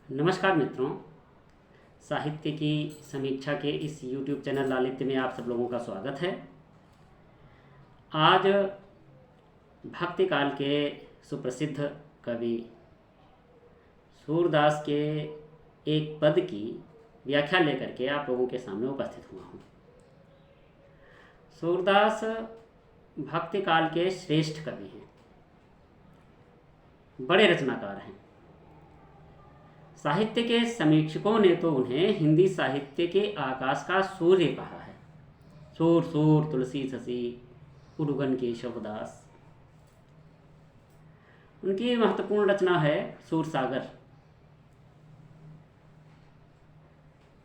नमस्कार मित्रों, साहित्य की समीक्षा के इस YouTube चैनल लालित्य में आप सब लोगों का स्वागत है। आज भक्ति काल के सुप्रसिद्ध कवि सूरदास के एक पद की व्याख्या लेकर के आप लोगों के सामने उपस्थित हुआ हूँ। सूरदास भक्ति काल के श्रेष्ठ कवि हैं, बड़े रचनाकार हैं। साहित्य के समीक्षकों ने तो उन्हें हिंदी साहित्य के आकाश का सूर्य कहा है। सूर सूर तुलसी शशि उड़गन केशवदास। उनकी महत्वपूर्ण रचना है सूर सागर,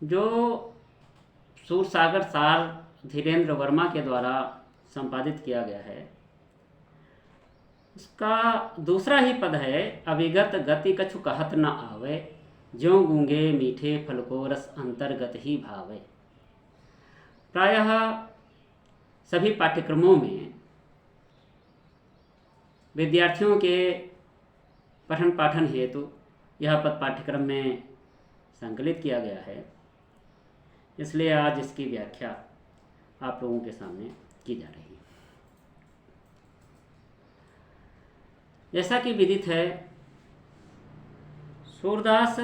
जो सूर सागर सार धीरेन्द्र वर्मा के द्वारा संपादित किया गया है। उसका दूसरा ही पद है, अविगत गति कछु कहत न आवे, ज्यों गूंगे मीठे फल को रस अंतर्गत ही भावे। प्रायः सभी पाठ्यक्रमों में विद्यार्थियों के पठन पाठन हेतु यह पद पाठ्यक्रम में संकलित किया गया है, इसलिए आज इसकी व्याख्या आप लोगों के सामने की जा रही है। जैसा कि विदित है, सूरदास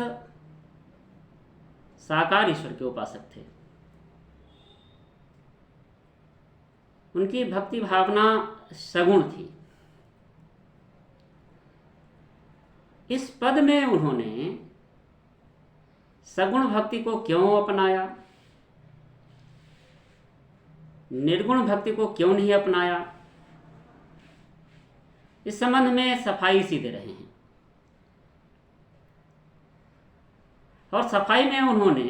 साकार ईश्वर के उपासक थे। उनकी भक्ति भावना सगुण थी। इस पद में उन्होंने सगुण भक्ति को क्यों अपनाया, निर्गुण भक्ति को क्यों नहीं अपनाया, इस संबंध में सफाई सी दे रहे हैं। और सफाई में उन्होंने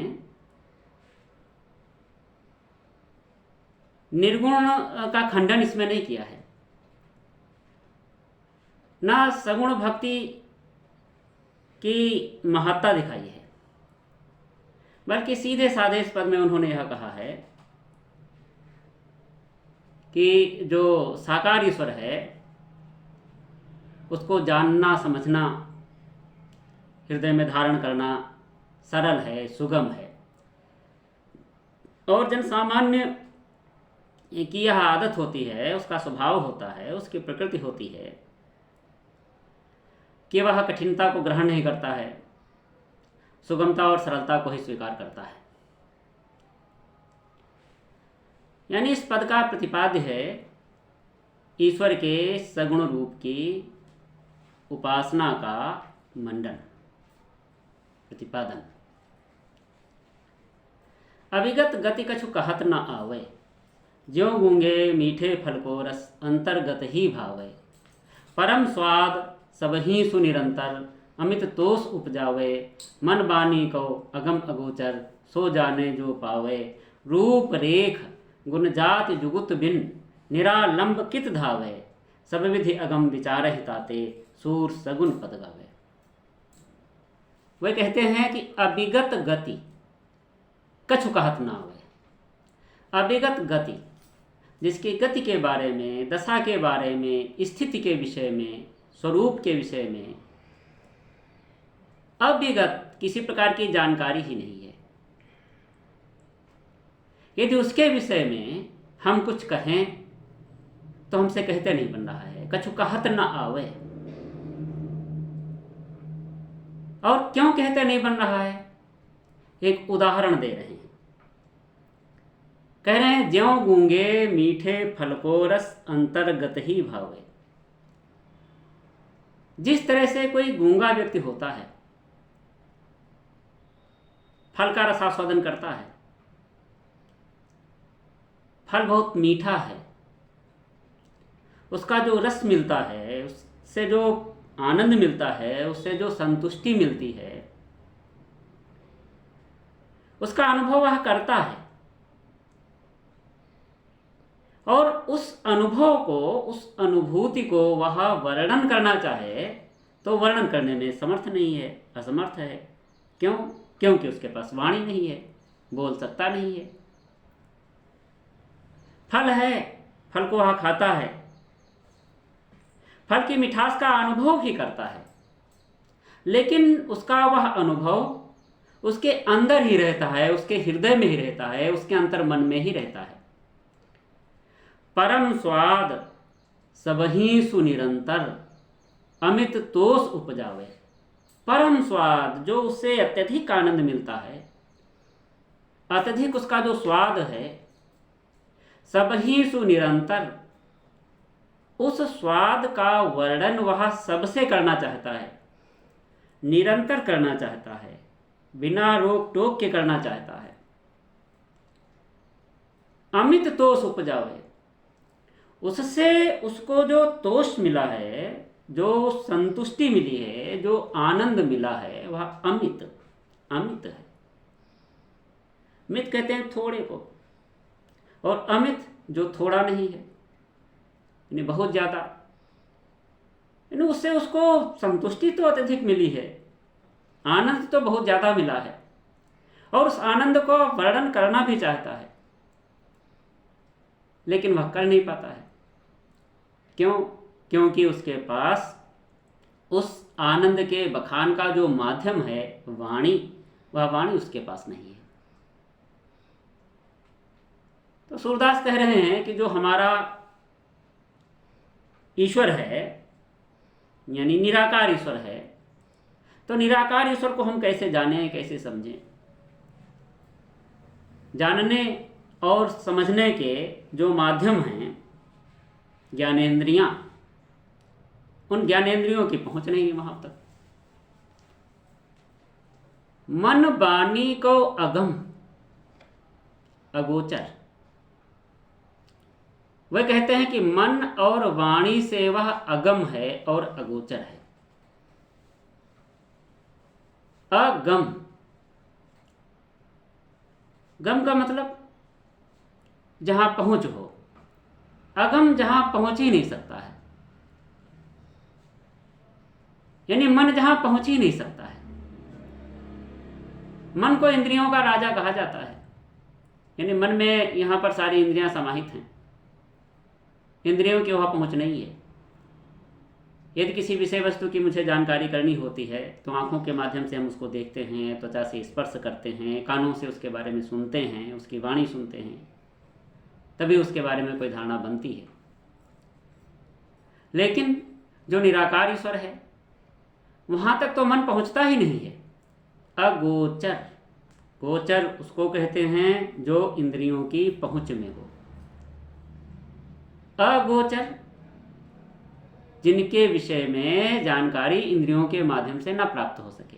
निर्गुण का खंडन इसमें नहीं किया है, ना सगुण भक्ति की महत्ता दिखाई है, बल्कि सीधे साधे इस पद में उन्होंने यह कहा है कि जो साकार ईश्वर है उसको जानना समझना, हृदय में धारण करना सरल है, सुगम है। और जन सामान्य की यह आदत होती है, उसका स्वभाव होता है, उसकी प्रकृति होती है कि वह कठिनता को ग्रहण नहीं करता है, सुगमता और सरलता को ही स्वीकार करता है। यानी इस पद का प्रतिपाद्य है ईश्वर के सगुण रूप की उपासना का मंडन, प्रतिपादन। अविगत गति कछु कहत न आवे, ज्यों गूंगे मीठे फल को रस अंतर्गत ही भावे। परम स्वाद सबही सुनिरंतर, अमित तोष उपजावे। मन बानी को अगम अगोचर, सो जाने जो पावे। रूप रेख गुण जाति जुगुत बिन, निरालंब कित धावे। सब विधि अगम विचार हिताते, सूर सगुन पद गावे। वे कहते हैं कि अविगत गति कछु कहत ना आवे। अविगत गति, जिसकी गति के बारे में, दशा के बारे में, स्थिति के विषय में, स्वरूप के विषय में अविगत किसी प्रकार की जानकारी ही नहीं है। यदि उसके विषय में हम कुछ कहें तो हमसे कहते नहीं बन रहा है। कछु कहत न आवे, और क्यों कहते नहीं बन रहा है, एक उदाहरण दे रहे हैं। कह रहे हैं, ज्यों गूंगे मीठे फल को रस अंतर्गत ही भावे। जिस तरह से कोई गूंगा व्यक्ति होता है, फल का रसास्वादन करता है, फल बहुत मीठा है, उसका जो रस मिलता है, उससे जो आनंद मिलता है, उससे जो संतुष्टि मिलती है, उसका अनुभव वह करता है। और उस अनुभव को, उस अनुभूति को वह वर्णन करना चाहे तो वर्णन करने में समर्थ नहीं है, असमर्थ है। क्यों? क्योंकि उसके पास वाणी नहीं है, बोल सकता नहीं है। फल है, फल को वह खाता है, फल की मिठास का अनुभव ही करता है, लेकिन उसका वह अनुभव उसके अंदर ही रहता है, उसके हृदय में ही रहता है, उसके अंतर मन में ही रहता है। परम स्वाद सबही सुनिरंतर अमित तोष उपजावे। परम स्वाद, जो उससे अत्यधिक आनंद मिलता है, अत्यधिक उसका जो स्वाद है, सबही सुनिरंतर, उस स्वाद का वर्णन वह सबसे करना चाहता है, निरंतर करना चाहता है, बिना रोक टोक के करना चाहता है। अमित तोष उपजावे, उससे उसको जो तोष मिला है, जो संतुष्टि मिली है, जो आनंद मिला है, वह अमित अमित है। मित कहते हैं थोड़े को, और अमित जो थोड़ा नहीं है, यानी बहुत ज़्यादा, यानी उससे उसको संतुष्टि तो अत्यधिक मिली है, आनंद तो बहुत ज़्यादा मिला है, और उस आनंद को वर्णन करना भी चाहता है, लेकिन वह कर नहीं पाता है। क्यों? क्योंकि उसके पास उस आनंद के बखान का जो माध्यम है, वाणी, वह वाणी उसके पास नहीं है। तो सूरदास कह रहे हैं कि जो हमारा ईश्वर है, यानी निराकार ईश्वर है, तो निराकार ईश्वर को हम कैसे जानें, कैसे समझें? जानने और समझने के जो माध्यम हैं, ज्ञानेंद्रियां, उन ज्ञानेंद्रियों की पहुंच नहीं है वहां तक। मन वाणी को अगम अगोचर, वह कहते हैं कि मन और वाणी से वह अगम है और अगोचर है। अगम, गम का मतलब जहां पहुंच हो, अगम जहां पहुंच ही नहीं सकता है, यानी मन जहां पहुंच ही नहीं सकता है। मन को इंद्रियों का राजा कहा जाता है, यानी मन में यहां पर सारी इंद्रियां समाहित हैं, इंद्रियों की वह पहुंच नहीं है। यदि किसी विषय वस्तु की मुझे जानकारी करनी होती है तो आंखों के माध्यम से हम उसको देखते हैं, त्वचा से स्पर्श करते हैं, कानों से उसके बारे में सुनते हैं, उसकी वाणी सुनते हैं, तभी उसके बारे में कोई धारणा बनती है। लेकिन जो निराकार ईश्वर है, वहां तक तो मन पहुंचता ही नहीं है। अगोचर, गोचर उसको कहते हैं जो इंद्रियों की पहुंच में हो। अगोचर, जिनके विषय में जानकारी इंद्रियों के माध्यम से न प्राप्त हो सके।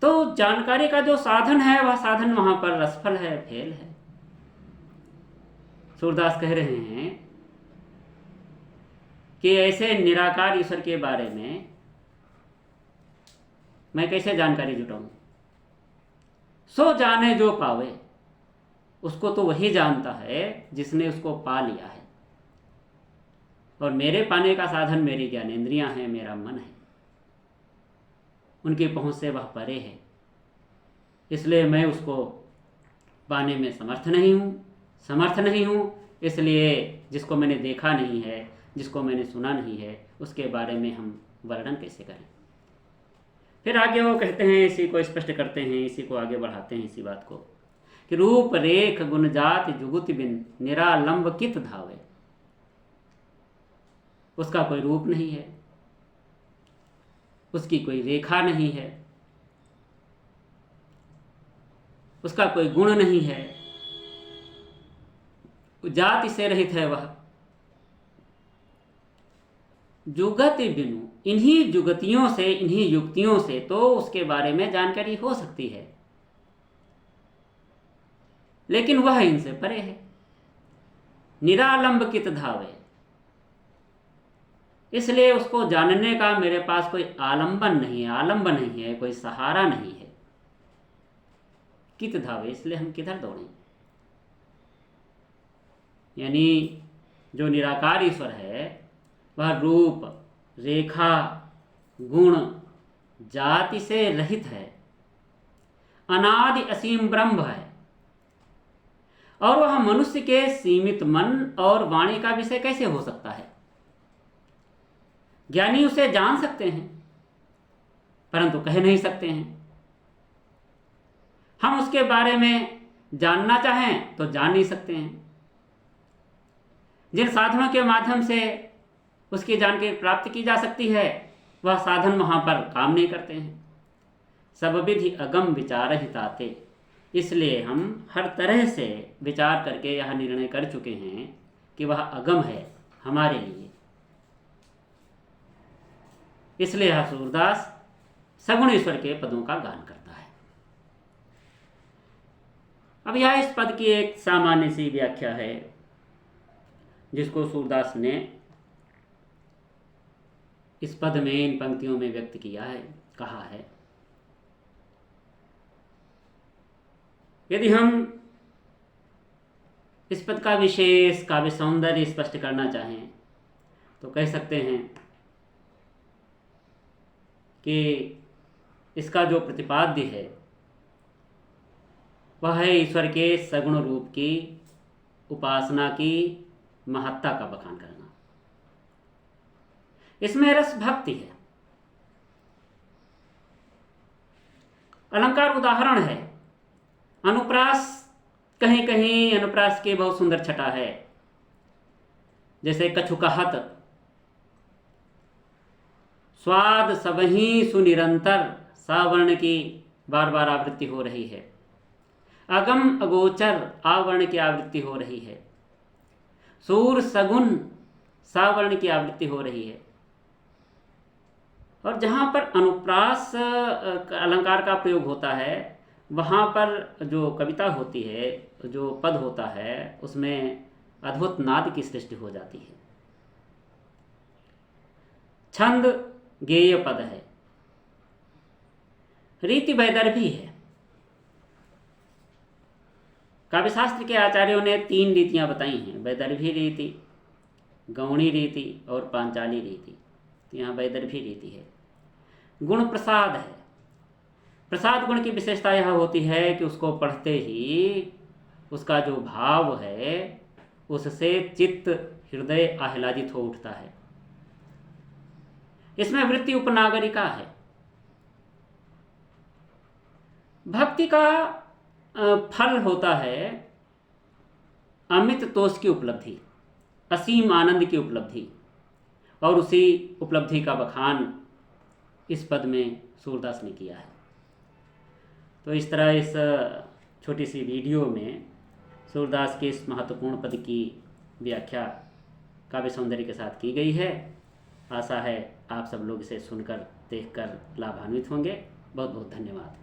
तो जानकारी का जो साधन है, वह साधन वहां पर रसफल है, फेल है। सूरदास कह रहे हैं कि ऐसे निराकार ईश्वर के बारे में मैं कैसे जानकारी जुटाऊं? सो जाने जो पावे, उसको तो वही जानता है जिसने उसको पा लिया है। और मेरे पाने का साधन मेरी ज्ञानेंद्रियां हैं, मेरा मन है, उनकी पहुंच से वह परे है, इसलिए मैं उसको पाने में समर्थ नहीं हूं। इसलिए जिसको मैंने देखा नहीं है, जिसको मैंने सुना नहीं है, उसके बारे में हम वर्णन कैसे करें? फिर आगे वो कहते हैं, इसी को स्पष्ट करते हैं, इसी को आगे बढ़ाते हैं, इसी बात को कि रूप रेख गुण जाति जुगुति बिन निरालंब कित धावे। उसका कोई रूप नहीं है, उसकी कोई रेखा नहीं है, उसका कोई गुण नहीं है, जाति से रहित है वह। जुगति बिनु, इन्हीं जुगतियों से, इन्हीं युक्तियों से तो उसके बारे में जानकारी हो सकती है, लेकिन वह इनसे परे है। निरालंब कित धावे, इसलिए उसको जानने का मेरे पास कोई आलंबन नहीं है, आलंबन नहीं है, कोई सहारा नहीं है। कित धावे, इसलिए हम किधर दौड़ें? यानी जो निराकार ईश्वर है, वह रूप, रेखा, गुण, जाति से रहित है, अनादि असीम ब्रह्म है, और वह मनुष्य के सीमित मन और वाणी का विषय कैसे हो सकता है? ज्ञानी उसे जान सकते हैं, परंतु कह नहीं सकते हैं। हम उसके बारे में जानना चाहें तो जान नहीं सकते हैं। जिन साधनों के माध्यम से उसकी जानकारी प्राप्त की जा सकती है वह साधन वहाँ पर काम नहीं करते हैं। सब विधि अगम विचार हिताते, इसलिए हम हर तरह से विचार करके यह निर्णय कर चुके हैं कि वह अगम है हमारे लिए। इसलिए यह सूरदास सगुण ईश्वर के पदों का गान करता है। अब यह इस पद की एक सामान्य सी व्याख्या है जिसको सूरदास ने इस पद में, इन पंक्तियों में व्यक्त किया है, कहा है। यदि हम इस पद का विशेष काव्य सौंदर्य स्पष्ट करना चाहें तो कह सकते हैं कि इसका जो प्रतिपाद्य है वह है ईश्वर के सगुण रूप की उपासना की महत्ता का बखान करना। इसमें रस भक्ति है। अलंकार उदाहरण है। अनुप्रास, कहीं कहीं अनुप्रास की बहुत सुंदर छटा है, जैसे कछुकहत, स्वाद सबही सुनिरंतर, सावर्ण की बार बार आवृत्ति हो रही है। अगम अगोचर, आवर्ण की आवृत्ति हो रही है। सूर सगुन, सावर्ण की आवृत्ति हो रही है। और जहाँ पर अनुप्रास अलंकार का प्रयोग होता है वहाँ पर जो कविता होती है, जो पद होता है, उसमें अद्भुत नाद की सृष्टि हो जाती है। छंद गेय पद है, रीति वैदर्भी है। काव्यशास्त्र के आचार्यों ने 3 रीतियां बताई हैं, वैदर्भी रीति, गौणी रीति और पांचाली रीति। तो यहाँ वैदर्भी रीति है। गुण प्रसाद है। प्रसाद गुण की विशेषता यह होती है कि उसको पढ़ते ही उसका जो भाव है उससे चित्त हृदय आह्लादित हो उठता है। इसमें वृत्ति उपनागरिका है। भक्ति का फल होता है अमित तोष की उपलब्धि, असीम आनंद की उपलब्धि, और उसी उपलब्धि का बखान इस पद में सूरदास ने किया है। तो इस तरह इस छोटी सी वीडियो में सूरदास के इस महत्वपूर्ण पद की व्याख्या काव्य सौंदर्य के साथ की गई है। आशा है आप सब लोग इसे सुनकर, देखकर लाभान्वित होंगे। बहुत बहुत धन्यवाद।